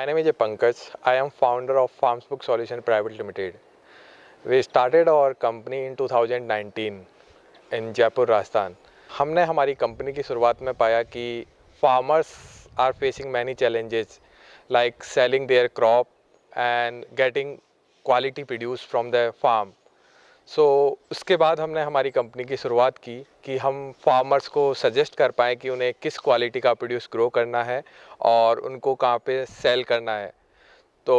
name is Pankaj. I am founder of Farmsbook Solution Private Limited. We started our company in 2019 in Jaipur, Rajasthan. हमने हमारी company की शुरुआत में पाया कि farmers are facing many challenges like selling their crop and getting quality produce from the farm. उसके बाद हमने हमारी कंपनी की शुरुआत की कि हम फार्मर्स को सजेस्ट कर पाएँ कि उन्हें किस क्वालिटी का प्रोड्यूस ग्रो करना है और उनको कहाँ पे सेल करना है। तो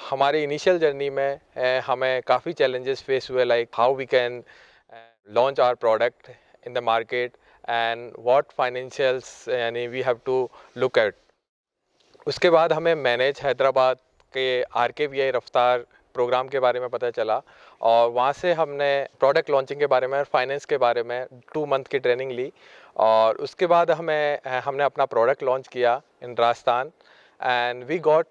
हमारी इनिशियल जर्नी में हमें काफ़ी चैलेंजेस फेस हुए like how we can launch our product in the market and what financials यानी we have to look at. उसके बाद हमें मैनेज हैदराबाद के RKVY रफ्तार प्रोग्राम के बारे में पता चला और वहाँ से हमने प्रोडक्ट लॉन्चिंग के बारे में और फाइनेंस के बारे में 2 मंथ की ट्रेनिंग ली और उसके बाद हमने अपना प्रोडक्ट लॉन्च किया in Rajasthan and we got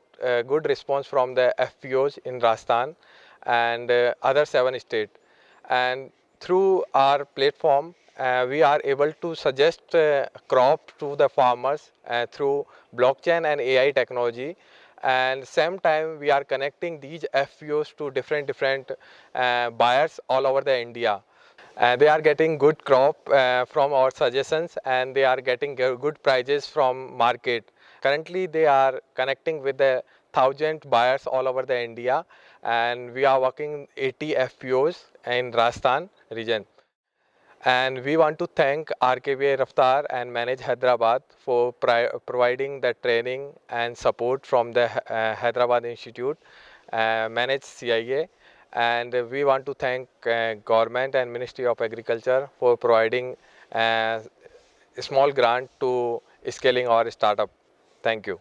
good response from the FPOs in Rajasthan and other 7 states. And through our platform, we are able to suggest crop to the farmers through blockchain and AI technology. And same time, we are connecting these FPOs to different buyers all over the India. They are getting good crop from our suggestions and they are getting good prices from market. Currently, they are connecting with the 1,000 buyers all over the India and we are working 80 FPOs in Rajasthan region. And we want to thank RKVY-RAFTAAR and Manage Hyderabad for providing the training and support from the Hyderabad Institute, Manage CIA. And we want to thank government and Ministry of Agriculture for providing a small grant to scaling our startup. Thank you.